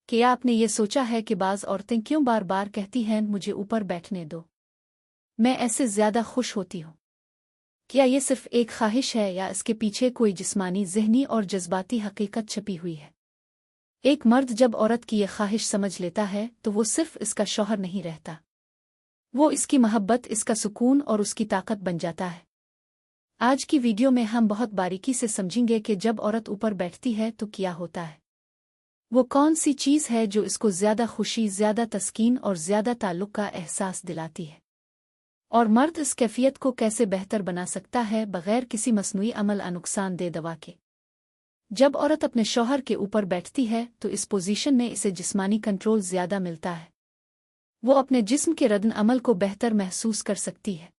क्या आपने ये सोचा है कि बाज़ औरतें क्यों बार बार कहती हैं मुझे ऊपर बैठने दो, मैं ऐसे ज़्यादा खुश होती हूँ? क्या ये सिर्फ एक ख्वाहिश है या इसके पीछे कोई जिस्मानी, ज़हनी और जज्बाती हकीकत छपी हुई है? एक मर्द जब औरत की ये ख्वाहिश समझ लेता है तो वो सिर्फ इसका शौहर नहीं रहता, वो इसकी मोहब्बत, इसका सुकून और उसकी ताकत बन जाता है। आज की वीडियो में हम बहुत बारीकी से समझेंगे कि जब औरत ऊपर बैठती है तो क्या होता है। वो कौन सी चीज़ है जो इसको ज़्यादा खुशी, ज़्यादा तस्कीन और ज़्यादा ताल्लुक़ का एहसास दिलाती है, और मर्द इस कैफियत को कैसे बेहतर बना सकता है बग़ैर किसी मसनूई अमल या नुकसानदेह दवा के। जब औरत अपने शौहर के ऊपर बैठती है तो इस पोजीशन में इसे जिस्मानी कंट्रोल ज़्यादा मिलता है। वो अपने जिस्म के रद्द अमल को बेहतर महसूस कर सकती है,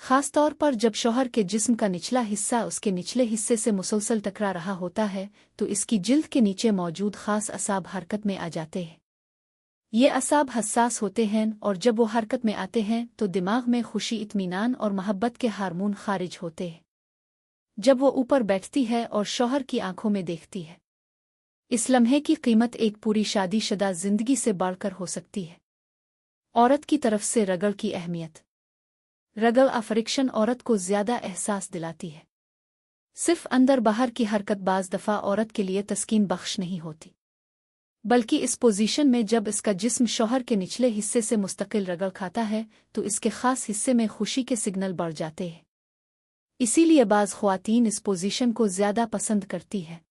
ख़ास तौर पर जब शौहर के जिस्म का निचला हिस्सा उसके निचले हिस्से से मुसलसल टकरा रहा होता है तो इसकी जिल्द के नीचे मौजूद ख़ास असाब हरकत में आ जाते हैं। ये असाब हसास होते हैं और जब वो हरकत में आते हैं तो दिमाग में खुशी, इत्मीनान और मोहब्बत के हार्मोन खारिज होते हैं। जब वो ऊपर बैठती है और शौहर की आंखों में देखती है, इस लम्हे की कीमत एक पूरी शादीशुदा जिंदगी से बढ़कर हो सकती है। औरत की तरफ से रगड़ की अहमियत। रगड़ फ्रिक्शन औरत को ज़्यादा एहसास दिलाती है। सिर्फ अंदर बाहर की हरकत बाज़ दफ़ा औरत के लिए तस्कीन बख्श नहीं होती, बल्कि इस पोजीशन में जब इसका जिस्म शौहर के निचले हिस्से से मुस्तकिल रगड़ खाता है तो इसके ख़ास हिस्से में खुशी के सिग्नल बढ़ जाते हैं। इसीलिए बाज़ ख़वातीन इस पोजीशन को ज़्यादा पसंद करती है,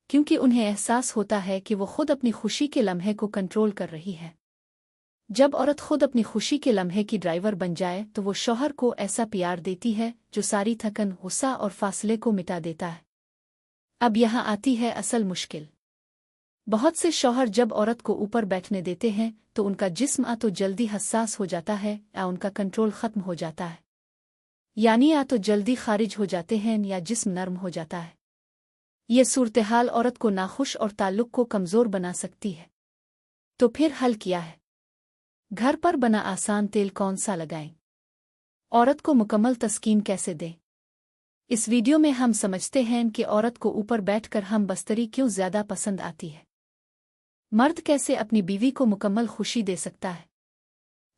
क्योंकि उन्हें एहसास होता है कि वो खुद अपनी खुशी के लम्हे को कंट्रोल कर रही है। जब औरत खुद अपनी खुशी के लम्हे की ड्राइवर बन जाए तो वो शौहर को ऐसा प्यार देती है जो सारी थकन, गुस्सा और फासले को मिटा देता है। अब यहाँ आती है असल मुश्किल। बहुत से शौहर जब औरत को ऊपर बैठने देते हैं तो उनका जिस्म तो जल्दी हसास हो जाता है या उनका कंट्रोल ख़त्म हो जाता है, यानी या तो जल्दी खारिज हो जाते हैं या जिस्म नर्म हो जाता है। ये सूरत-ए-हाल औरत को नाखुश और ताल्लुक़ को कमज़ोर बना सकती है। तो फिर हल क्या है? घर पर बना आसान तेल कौन सा लगाएं? औरत को मुकम्मल तस्कीन कैसे दें? इस वीडियो में हम समझते हैं कि औरत को ऊपर बैठकर हम बस्तरी क्यों ज़्यादा पसंद आती है। मर्द कैसे अपनी बीवी को मुकम्मल खुशी दे सकता है,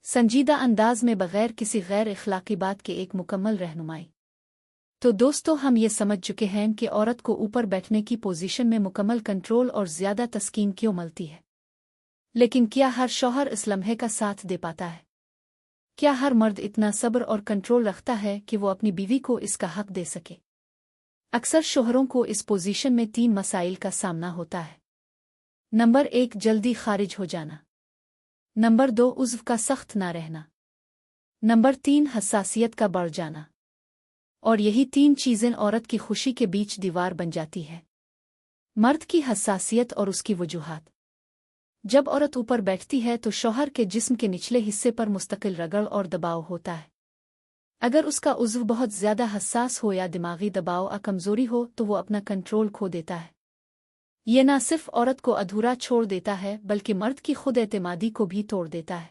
संजीदा अंदाज में बग़ैर किसी गैर इख़लाक़ी बात के एक मुकम्मल रहनुमाई। तो दोस्तों, हम ये समझ चुके हैं कि औरत को ऊपर बैठने की पोजीशन में मुकम्मल कंट्रोल और ज़्यादा तस्कीन क्यों मिलती है। लेकिन क्या हर शौहर इस लम्हे का साथ दे पाता है? क्या हर मर्द इतना सब्र और कंट्रोल रखता है कि वो अपनी बीवी को इसका हक दे सके? अक्सर शौहरों को इस पोजीशन में 3 मसाइल का सामना होता है। नंबर 1, जल्दी खारिज हो जाना। नंबर 2, उज़्व का सख्त ना रहना। नंबर 3, हसासियत का बढ़ जाना। और यही 3 चीज़ें औरत की खुशी के बीच दीवार बन जाती है। मर्द की हसासियत और उसकी वजूहात। जब औरत ऊपर बैठती है तो शौहर के जिस्म के निचले हिस्से पर मुस्तकिल रगड़ और दबाव होता है। अगर उसका उज़्व बहुत ज़्यादा हसास हो या दिमागी दबाव या कमज़ोरी हो तो वो अपना कंट्रोल खो देता है। ये न सिर्फ औरत को अधूरा छोड़ देता है बल्कि मर्द की खुद एतमादी को भी तोड़ देता है।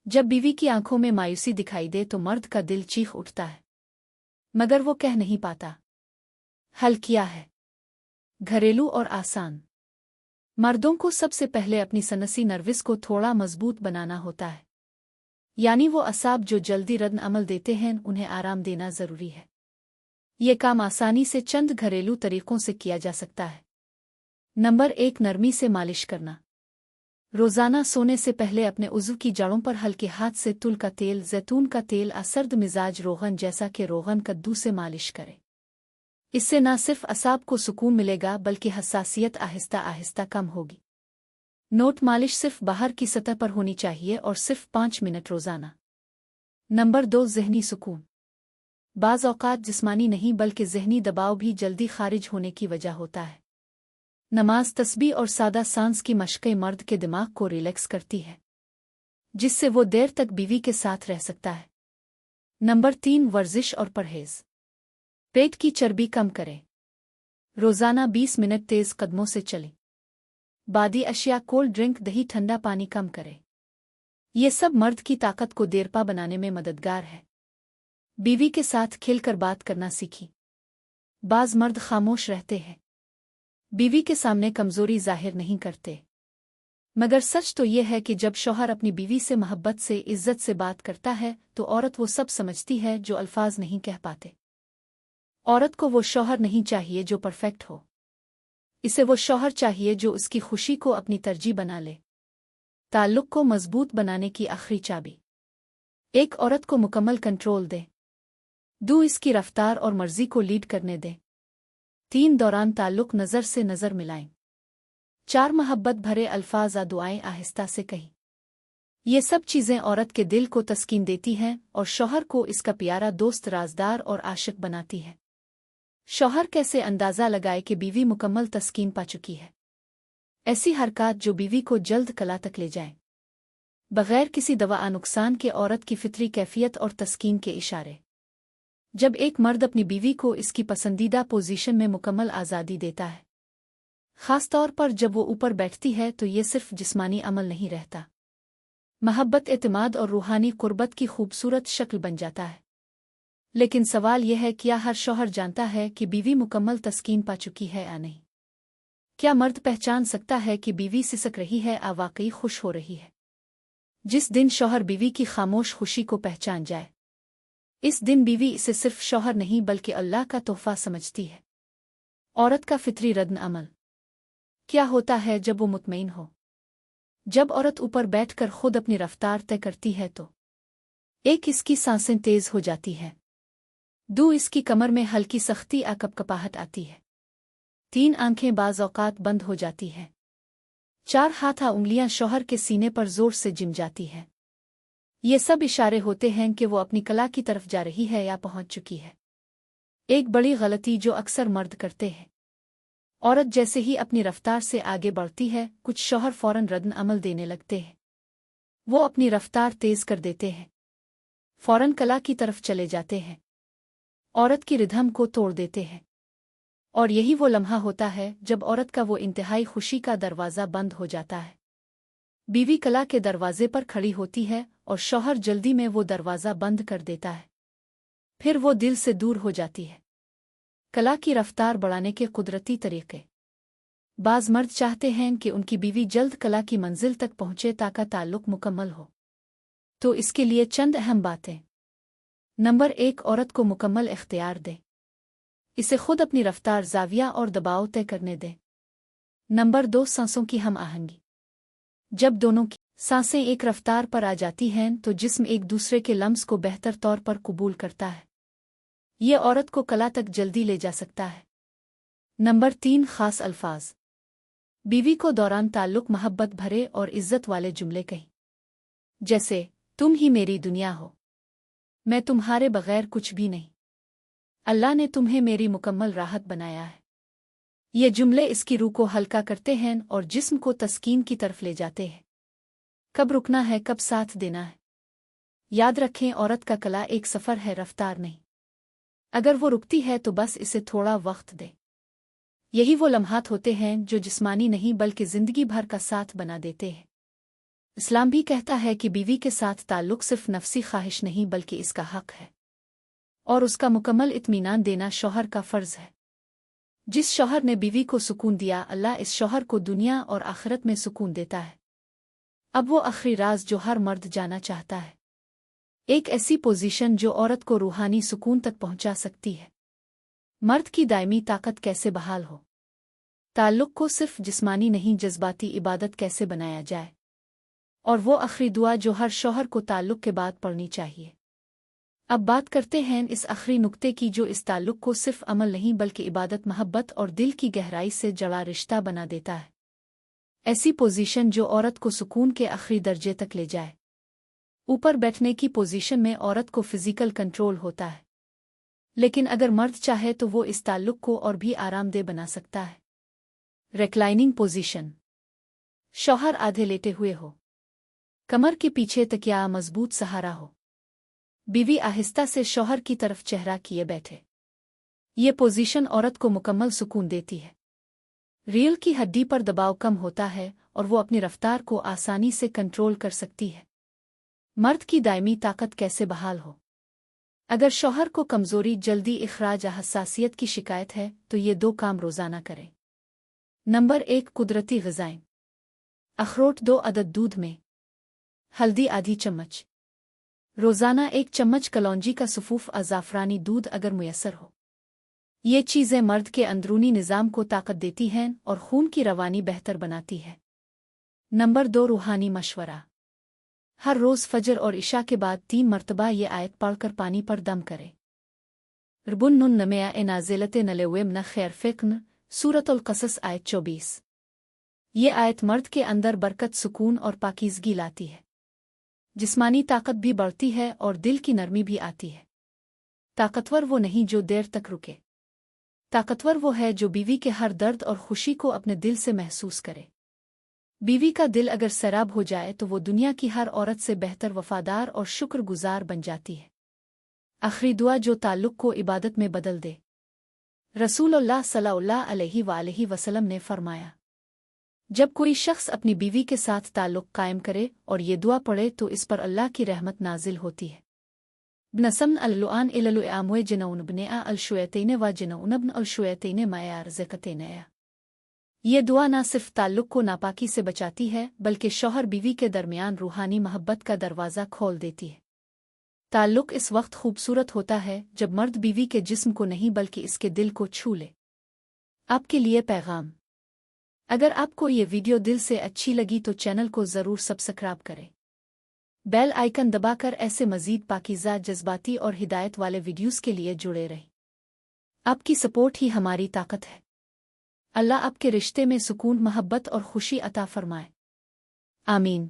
जब बीवी की आंखों में मायूसी दिखाई दे तो मर्द का दिल चीख उठता है, मगर वो कह नहीं पाता। हल क्या है? घरेलू और आसान। मर्दों को सबसे पहले अपनी सनसी नर्वस को थोड़ा मजबूत बनाना होता है, यानी वो असाब जो जल्दी रद्द अमल देते हैं उन्हें आराम देना ज़रूरी है। ये काम आसानी से चंद घरेलू तरीक़ों से किया जा सकता है। नंबर 1, नरमी से मालिश करना। रोज़ाना सोने से पहले अपने उज़्व की जड़ों पर हल्के हाथ से तुल का तेल, जैतून का तेल या सर्द मिजाज रोगन जैसा कि रोगन कद्दू से मालिश करें। इससे न सिर्फ असाब को सुकून मिलेगा बल्कि हसासियत आहिस्ता आहिस्ता कम होगी। नोट, मालिश सिर्फ बाहर की सतह पर होनी चाहिए और सिर्फ 5 मिनट रोज़ाना। नंबर 2, ज़हनी सुकून। बाज़ औक़ात जिस्मानी नहीं बल्कि ज़हनी दबाव भी जल्दी खारिज होने की वजह होता है। नमाज, तस्बीह और सादा सांस की मशक़ें मर्द के दिमाग को रिलैक्स करती है, जिससे वो देर तक बीवी के साथ रह सकता है। नंबर 3, वर्जिश और परहेज़। पेट की चर्बी कम करें। रोज़ाना 20 मिनट तेज़ कदमों से चलें। बादी अशिया, कोल्ड ड्रिंक, दही, ठंडा पानी कम करें। ये सब मर्द की ताकत को देरपा बनाने में मददगार है। बीवी के साथ खिलकर बात करना सीखी। बाज़ मर्द खामोश रहते हैं, बीवी के सामने कमजोरी जाहिर नहीं करते। मगर सच तो यह है कि जब शौहर अपनी बीवी से मोहब्बत से इज्जत से बात करता है तो औरत वो सब समझती है जो अल्फाज नहीं कह पाते। औरत को वो शौहर नहीं चाहिए जो परफेक्ट हो, इसे वो शौहर चाहिए जो उसकी खुशी को अपनी तरजीह बना ले। ताल्लुक को मजबूत बनाने की आखिरी चाबी, एक औरत को मुकम्मल कंट्रोल दे। 2 इसकी रफ्तार और मर्जी को लीड करने दे। 3 दौरान ताल्लुक नज़र से नज़र मिलाएं। 4 मोहब्बत भरे अल्फाज दुआएं आहिस्ता से कहीं। ये सब चीज़ें औरत के दिल को तस्कीन देती हैं और शौहर को इसका प्यारा दोस्त, राजदार और आशिक बनाती है। शौहर कैसे अंदाज़ा लगाए कि बीवी मुकम्मल तस्कीन पा चुकी है? ऐसी हरकत जो बीवी को जल्द कला तक ले जाए, बगैर किसी दवा नुकसान के। औरत की फितरी कैफियत और तस्कीन के इशारे। जब एक मर्द अपनी बीवी को इसकी पसंदीदा पोजीशन में मुकम्मल आज़ादी देता है, ख़ास तौर पर जब वो ऊपर बैठती है, तो ये सिर्फ जिस्मानी अमल नहीं रहता, महब्बत, एतमाद और रूहानी कुर्बत की खूबसूरत शक्ल बन जाता है। लेकिन सवाल यह है, क्या हर शौहर जानता है कि बीवी मुकम्मल तस्कीन पा चुकी है या नहीं? क्या मर्द पहचान सकता है कि बीवी सिसक रही है या वाकई खुश हो रही है? जिस दिन शौहर बीवी की खामोश खुशी को पहचान जाए, इस दिन बीवी इसे सिर्फ शौहर नहीं बल्कि अल्लाह का तोहफा समझती है। औरत का फितरी रद्द अमल क्या होता है जब वो मुतमईन हो? जब औरत ऊपर बैठकर खुद अपनी रफ्तार तय करती है तो 1 इसकी सांसें तेज हो जाती हैं। 2 इसकी कमर में हल्की सख्ती या कपकपाहट आती है। 3 आंखें बाज़ औक़ात बंद हो जाती हैं। 4 हाथ उंगलियां शौहर के सीने पर जोर से जिम जाती हैं। ये सब इशारे होते हैं कि वो अपनी कला की तरफ जा रही है या पहुंच चुकी है। एक बड़ी गलती जो अक्सर मर्द करते हैं, औरत जैसे ही अपनी रफ्तार से आगे बढ़ती है, कुछ शौहर फौरन रद्द अमल देने लगते हैं। वो अपनी रफ्तार तेज कर देते हैं, फौरन कला की तरफ चले जाते हैं, औरत की रिधम को तोड़ देते हैं। और यही वो लम्हा होता है जब औरत का वो इंतहाई खुशी का दरवाज़ा बंद हो जाता है। बीवी कला के दरवाजे पर खड़ी होती है और शौहर जल्दी में वो दरवाज़ा बंद कर देता है। फिर वो दिल से दूर हो जाती है। कला की रफ्तार बढ़ाने के कुदरती तरीके। बाज़ मर्द चाहते हैं कि उनकी बीवी जल्द कला की मंजिल तक पहुंचे ताकि ताल्लुक मुकम्मल हो। तो इसके लिए चंद अहम बातें। नंबर 1, औरत को मुकम्मल इख्तियार दे। इसे खुद अपनी रफ्तार, ज़ाविया और दबाव तय करने दे। नंबर 2, सांसों की हम आहंगी। जब दोनों की सांसें एक रफ्तार पर आ जाती हैं तो जिस्म एक दूसरे के लम्स को बेहतर तौर पर कबूल करता है। ये औरत को कला तक जल्दी ले जा सकता है। नंबर 3, खास अल्फाज। बीवी को दौरान ताल्लुक मोहब्बत भरे और इज्जत वाले जुमले कहीं, जैसे तुम ही मेरी दुनिया हो, मैं तुम्हारे बगैर कुछ भी नहीं, अल्लाह ने तुम्हें मेरी मुकम्मल राहत बनाया है। ये जुमले इसकी रूह को हल्का करते हैं और जिस्म को तस्कीन की तरफ ले जाते हैं। कब रुकना है, कब साथ देना है। याद रखें, औरत का कला एक सफ़र है, रफ्तार नहीं। अगर वो रुकती है तो बस इसे थोड़ा वक्त दे। यही वो लम्हात होते हैं जो जिस्मानी नहीं बल्कि ज़िंदगी भर का साथ बना देते हैं। इस्लाम भी कहता है कि बीवी के साथ ताल्लुक सिर्फ नफसी ख्वाहिश नहीं बल्कि इसका हक है और उसका मुकम्मल इत्मीनान देना शौहर का फ़र्ज़ है। जिस शौहर ने बीवी को सुकून दिया, अल्लाह इस शौहर को दुनिया और आखिरत में सुकून देता है। अब वो आखिरी राज जो हर मर्द जाना चाहता है, एक ऐसी पोजीशन जो औरत को रूहानी सुकून तक पहुंचा सकती है। मर्द की दायमी ताकत कैसे बहाल हो? ताल्लुक को सिर्फ जिस्मानी नहीं जज्बाती इबादत कैसे बनाया जाए? और वो आखिरी दुआ जो हर शौहर को ताल्लुक के बाद पढ़नी चाहिए। अब बात करते हैं इस आखिरी नुक्ते की जो इस ताल्लुक को सिर्फ अमल नहीं बल्कि इबादत, मोहब्बत और दिल की गहराई से जड़ा रिश्ता बना देता है। ऐसी पोजीशन जो औरत को सुकून के आखिरी दर्जे तक ले जाए। ऊपर बैठने की पोजीशन में औरत को फिजिकल कंट्रोल होता है, लेकिन अगर मर्द चाहे तो वो इस ताल्लुक को और भी आरामदेह बना सकता है। Reclining position. शौहर आधे लेटे हुए हो, कमर के पीछे तकिया मजबूत सहारा हो, बीवी आहिस्ता से शौहर की तरफ चेहरा किए बैठे। ये पोजीशन औरत को मुकम्मल सुकून देती है। रीढ़ की हड्डी पर दबाव कम होता है और वो अपनी रफ्तार को आसानी से कंट्रोल कर सकती है। मर्द की दायमी ताकत कैसे बहाल हो? अगर शौहर को कमजोरी, जल्दी इखराज या हसासियत की शिकायत है तो ये 2 काम रोजाना करें। नंबर 1 कुदरती ग़िज़ाएँ। अखरोट 2 अदद दूध में। हल्दी आधी चम्मच। रोज़ाना 1 चम्मच कलौंजी का सफ़ूफ़ ज़ाफ़रानी दूध अगर मुयस्सर हो। ये चीज़ें मर्द के अंदरूनी निज़ाम को ताकत देती हैं और खून की रवानी बेहतर बनाती है। नंबर 2 रूहानी मशवरा। हर रोज़ फजर और इशा के बाद 3 मरतबा ये आयत पढ़कर पानी पर दम करे। रबुन्नुन नमया ए नाज़िलत नलेवेम न खैर फ़िक्न सूरतुल क़सस आयत 24। ये आयत मर्द के अंदर बरकत, सुकून और पाकीज़गी लाती है। जिस्मानी ताकत भी बढ़ती है और दिल की नरमी भी आती है। ताकतवर वो नहीं जो देर तक रुके। ताकतवर वो है जो बीवी के हर दर्द और खुशी को अपने दिल से महसूस करे। बीवी का दिल अगर सैराब हो जाए तो वो दुनिया की हर औरत से बेहतर वफादार और शुक्रगुजार बन जाती है। आखिरी दुआ जो ताल्लुक़ को इबादत में बदल दे। रसूलुल्लाह सल्लल्लाहु अलैहि वसल्लम ने फरमाया, जब कोई शख्स अपनी बीवी के साथ ताल्लुक़ कायम करे और ये दुआ पढ़े तो इस पर अल्लाह की रहमत नाजिल होती है। बनसम अल्लुआन इललुआमवे जिनउनबनेआ अलशुयतैन व जिनउनबन अलशुयतैन मायार ज़कतैनया। ये दुआ न सिर्फ ताल्लुक़ को नापाकी से बचाती है बल्कि शौहर बीवी के दरमियान रूहानी मोहब्बत का दरवाज़ा खोल देती है। ताल्लुक़ इस वक्त खूबसूरत होता है जब मर्द बीवी के जिस्म को नहीं बल्कि इसके दिल को छू ले। आपके लिए पैगाम। अगर आपको ये वीडियो दिल से अच्छी लगी तो चैनल को ज़रूर सब्सक्राइब करें। बेल आइकन दबाकर ऐसे मज़ीद पाकीज़ा, जज्बाती और हिदायत वाले वीडियोज़ के लिए जुड़े रहें। आपकी सपोर्ट ही हमारी ताकत है। अल्लाह आपके रिश्ते में सुकून, मोहब्बत और खुशी अता फरमाए। आमीन।